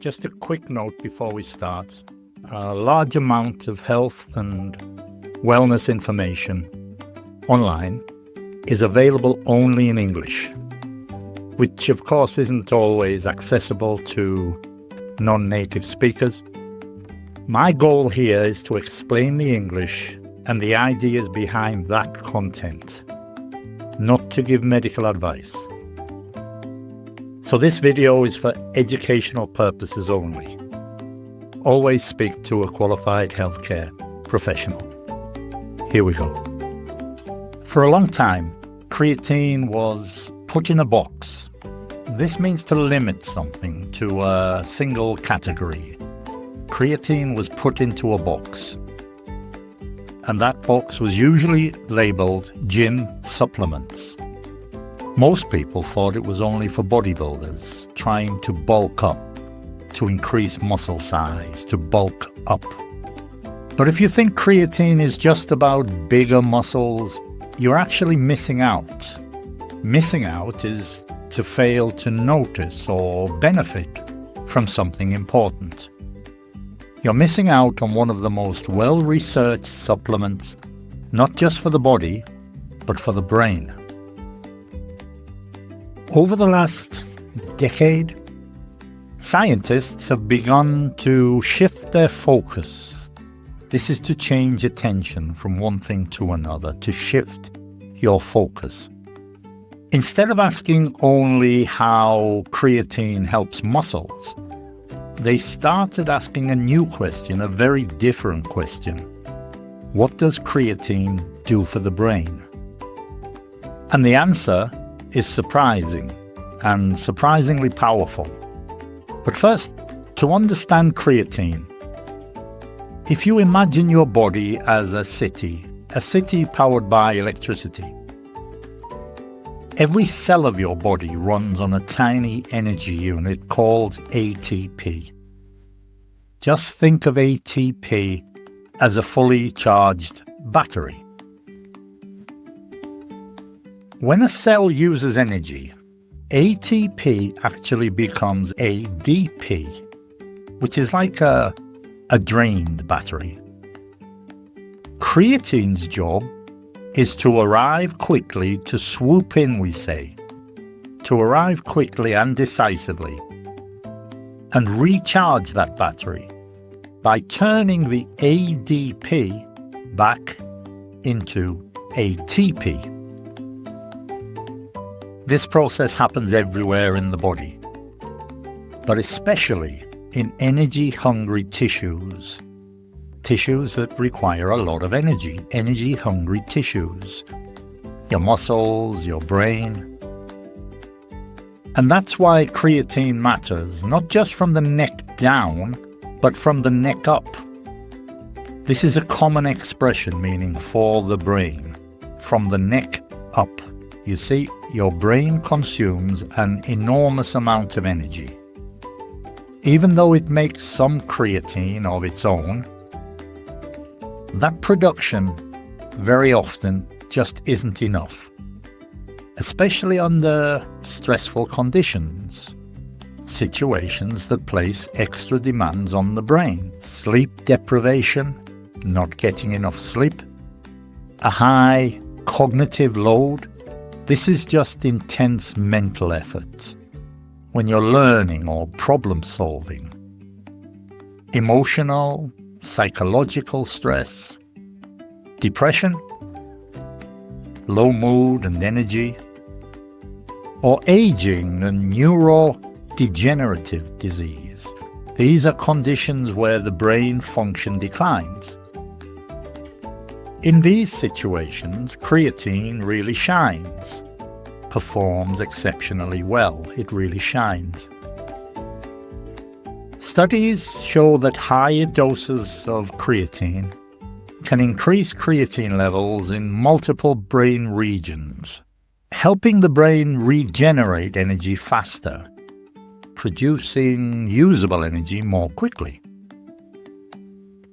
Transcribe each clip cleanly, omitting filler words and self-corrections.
Just a quick note before we start. A large amount of health and wellness information online is available only in English, which of course isn't always accessible to non-native speakers. My goal here is to explain the English and the ideas behind that content, not to give medical advice. So this video is for educational purposes only. Always speak to a qualified healthcare professional. Here we go. For a long time, creatine was put in a box. This means to limit something to a single category. Creatine was put into a box, and that box was usually labeled gym supplements. Most people thought it was only for bodybuilders trying to bulk up, to increase muscle size, to bulk up. But if you think creatine is just about bigger muscles, you're actually missing out. Missing out is to fail to notice or benefit from something important. You're missing out on one of the most well-researched supplements, not just for the body, but for the brain. Over the last decade, scientists have begun to shift their focus. This is to change attention from one thing to another, to shift your focus. Instead of asking only how creatine helps muscles, they started asking a new question, a very different question. What does creatine do for the brain? And the answer is surprising and surprisingly powerful. But first, to understand creatine, if you imagine your body as a city powered by electricity, every cell of your body runs on a tiny energy unit called ATP. Just think of ATP as a fully charged battery. When a cell uses energy, ATP actually becomes ADP, which is like a drained battery. Creatine's job is to arrive quickly, to swoop in, we say, to arrive quickly and decisively, and recharge that battery by turning the ADP back into ATP. This process happens everywhere in the body, but especially in energy-hungry tissues. Tissues that require a lot of energy, energy-hungry tissues. Your muscles, your brain. And that's why creatine matters, not just from the neck down, but from the neck up. This is a common expression meaning for the brain, from the neck up. You see, your brain consumes an enormous amount of energy. Even though it makes some creatine of its own, that production very often just isn't enough, especially under stressful conditions, situations that place extra demands on the brain. Sleep deprivation, not getting enough sleep, a high cognitive load. This is just intense mental effort when you're learning or problem solving. Emotional, psychological stress, depression, low mood and energy, or aging and neurodegenerative disease. These are conditions where the brain function declines. In these situations, creatine really shines, performs exceptionally well. It really shines. Studies show that higher doses of creatine can increase creatine levels in multiple brain regions, helping the brain regenerate energy faster, producing usable energy more quickly,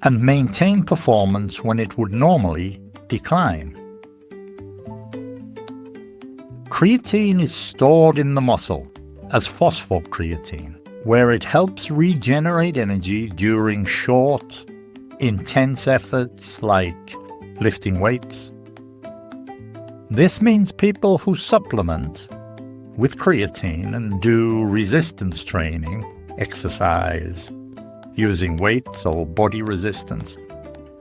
and maintain performance when it would normally decline. Creatine is stored in the muscle as phosphocreatine, where it helps regenerate energy during short, intense efforts like lifting weights. This means people who supplement with creatine and do resistance training, exercise, using weights or body resistance,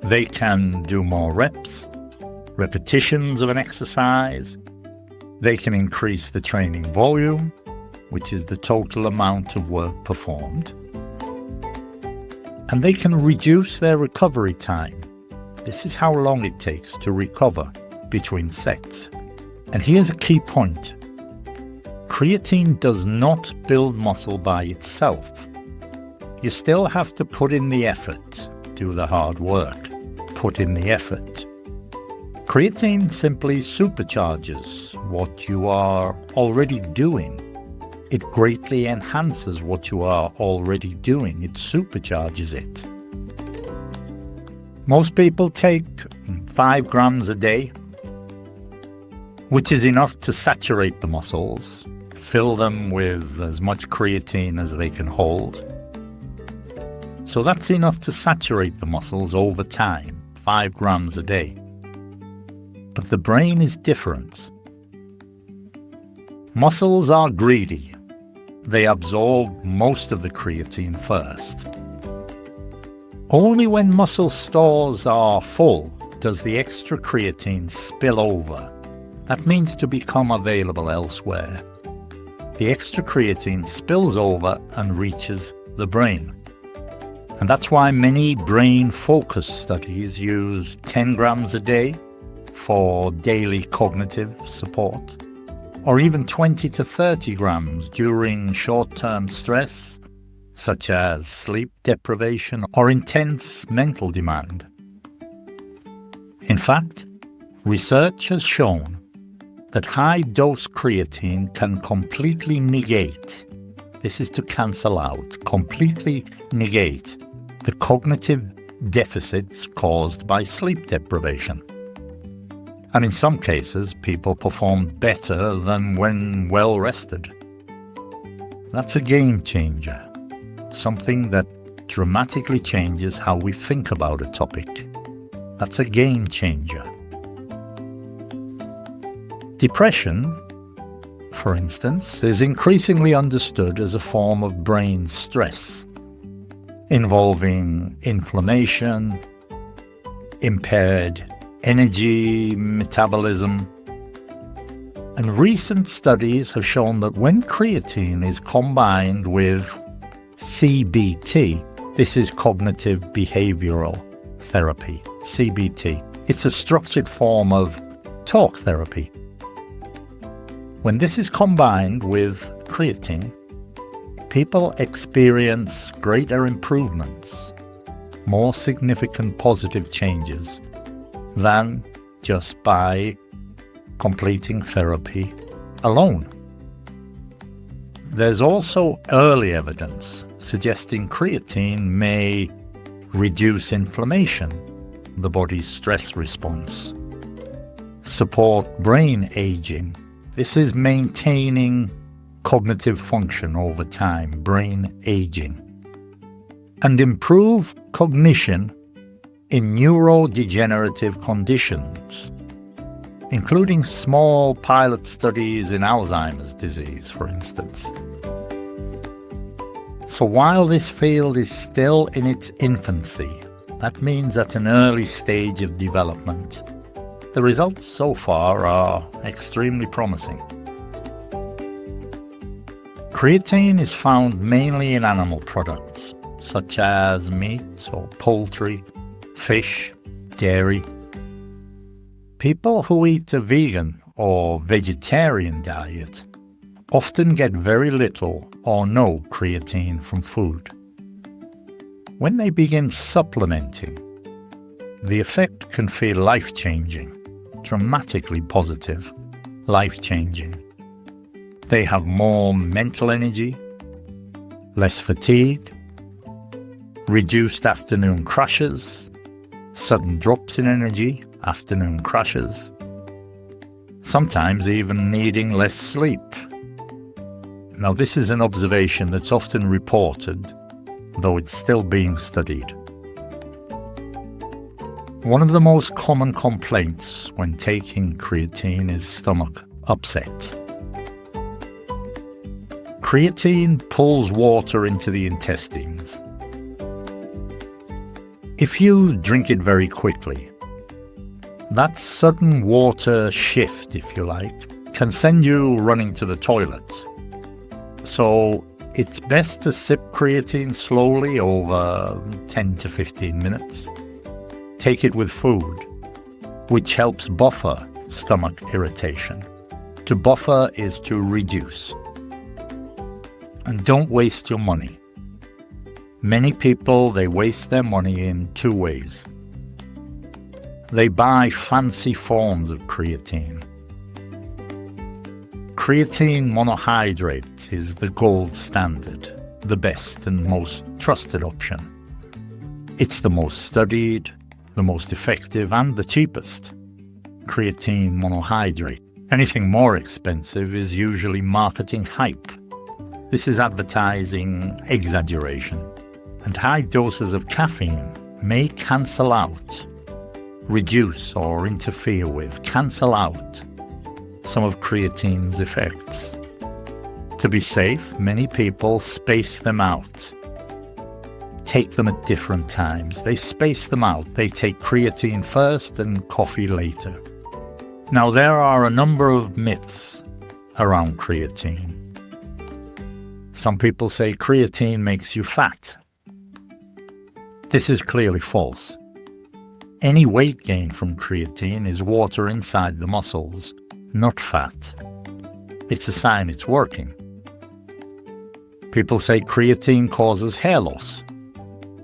they can do more reps, repetitions of an exercise. They can increase the training volume, which is the total amount of work performed. And they can reduce their recovery time. This is how long it takes to recover between sets. And here's a key point. Creatine does not build muscle by itself. You still have to put in the effort, do the hard work, put in the effort. Creatine simply supercharges what you are already doing. It greatly enhances what you are already doing. It supercharges it. Most people take 5 grams a day, which is enough to saturate the muscles, fill them with as much creatine as they can hold. So that's enough to saturate the muscles over time, 5 grams a day. But the brain is different. Muscles are greedy. They absorb most of the creatine first. Only when muscle stores are full does the extra creatine spill over. That means to become available elsewhere. The extra creatine spills over and reaches the brain. And that's why many brain focus studies use 10 grams a day for daily cognitive support, or even 20 to 30 grams during short-term stress, such as sleep deprivation or intense mental demand. In fact, research has shown that high-dose creatine can completely negate, this is to cancel out, completely negate the cognitive deficits caused by sleep deprivation. And in some cases, people perform better than when well rested. That's a game changer, something that dramatically changes how we think about a topic. That's a game changer. Depression, for instance, is increasingly understood as a form of brain stress, involving inflammation, impaired energy metabolism. And recent studies have shown that when creatine is combined with CBT, this is cognitive behavioral therapy, CBT. It's a structured form of talk therapy. When this is combined with creatine, people experience greater improvements, more significant positive changes than just by completing therapy alone. There's also early evidence suggesting creatine may reduce inflammation, the body's stress response, support brain aging. This is maintaining cognitive function over time, brain aging, and improve cognition in neurodegenerative conditions, including small pilot studies in Alzheimer's disease, for instance. So while this field is still in its infancy, that means at an early stage of development, the results so far are extremely promising. Creatine is found mainly in animal products, such as meat or poultry, fish, dairy. People who eat a vegan or vegetarian diet often get very little or no creatine from food. When they begin supplementing, the effect can feel life-changing, dramatically positive, life-changing. They have more mental energy, less fatigue, reduced afternoon crashes, sudden drops in energy, afternoon crashes, sometimes even needing less sleep. Now, this is an observation that's often reported, though it's still being studied. One of the most common complaints when taking creatine is stomach upset. Creatine pulls water into the intestines. If you drink it very quickly, that sudden water shift, if you like, can send you running to the toilet. So it's best to sip creatine slowly over 10 to 15 minutes. Take it with food, which helps buffer stomach irritation. To buffer is to reduce. And don't waste your money. Many people, they waste their money in two ways. They buy fancy forms of creatine. Creatine monohydrate is the gold standard, the best and most trusted option. It's the most studied, the most effective, and the cheapest. Creatine monohydrate. Anything more expensive is usually marketing hype. This is advertising exaggeration. And high doses of caffeine may cancel out, reduce or interfere with, cancel out some of creatine's effects. To be safe, many people space them out. Take them at different times. They space them out. They take creatine first and coffee later. Now, there are a number of myths around creatine. Some people say creatine makes you fat. This is clearly false. Any weight gain from creatine is water inside the muscles, not fat. It's a sign it's working. People say creatine causes hair loss.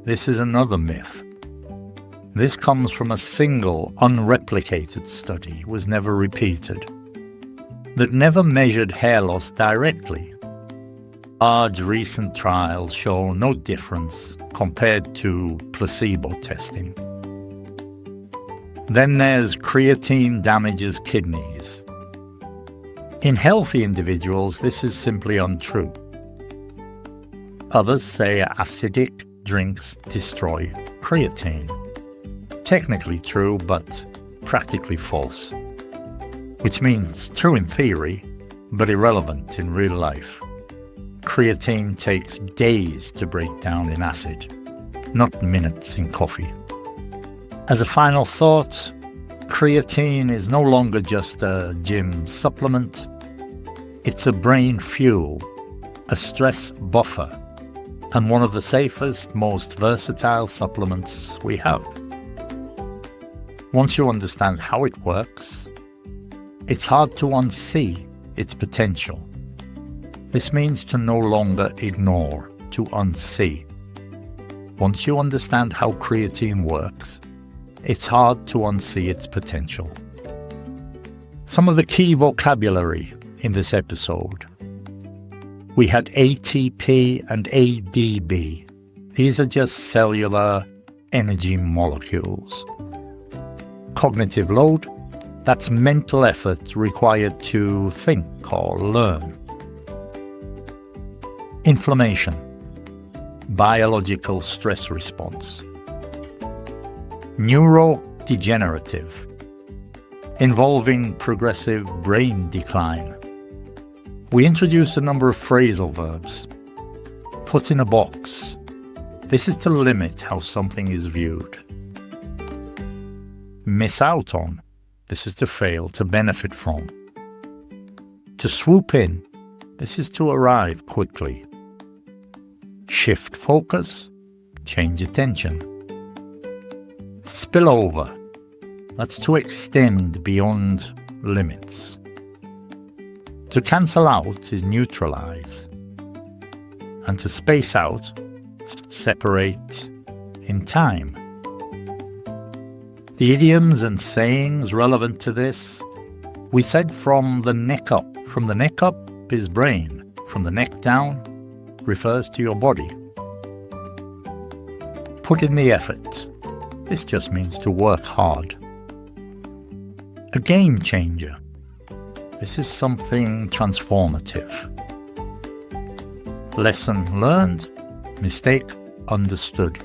This is another myth. This comes from a single, unreplicated study, it was never repeated, that never measured hair loss directly. Large recent trials show no difference compared to placebo testing. Then there's creatine damages kidneys. In healthy individuals, this is simply untrue. Others say acidic drinks destroy creatine. Technically true, but practically false. Which means true in theory, but irrelevant in real life. Creatine takes days to break down in acid, not minutes in coffee. As a final thought, creatine is no longer just a gym supplement. It's a brain fuel, a stress buffer, and one of the safest, most versatile supplements we have. Once you understand how it works, it's hard to unsee its potential. This means to no longer ignore, to unsee. Once you understand how creatine works, it's hard to unsee its potential. Some of the key vocabulary in this episode. We had ATP and ADB. These are just cellular energy molecules. Cognitive load, that's mental effort required to think or learn. Inflammation, biological stress response. Neurodegenerative, involving progressive brain decline. We introduced a number of phrasal verbs. Put in a box. This is to limit how something is viewed. Miss out on. This is to fail, to benefit from. To swoop in. This is to arrive quickly. Shift focus. Change attention. Spill over. That's to extend beyond limits. To cancel out is neutralize. And to space out, separate in time. The idioms and sayings relevant to this, we said from the neck up. From the neck up is brain. From the neck down refers to your body. Put in the effort. This just means to work hard. A game changer. This is something transformative. lesson learned, mistake understood.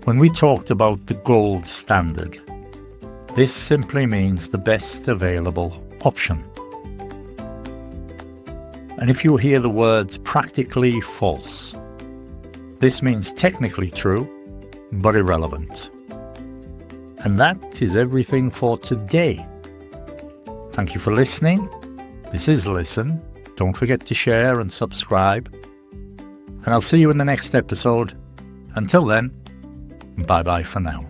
When we talked about the gold standard, this simply means the best available option. And if you hear the words practically false, this means technically true, but irrelevant. And that is everything for today. Thank you for listening. This is Listen. Don't forget to share and subscribe. And I'll see you in the next episode. Until then, bye-bye for now.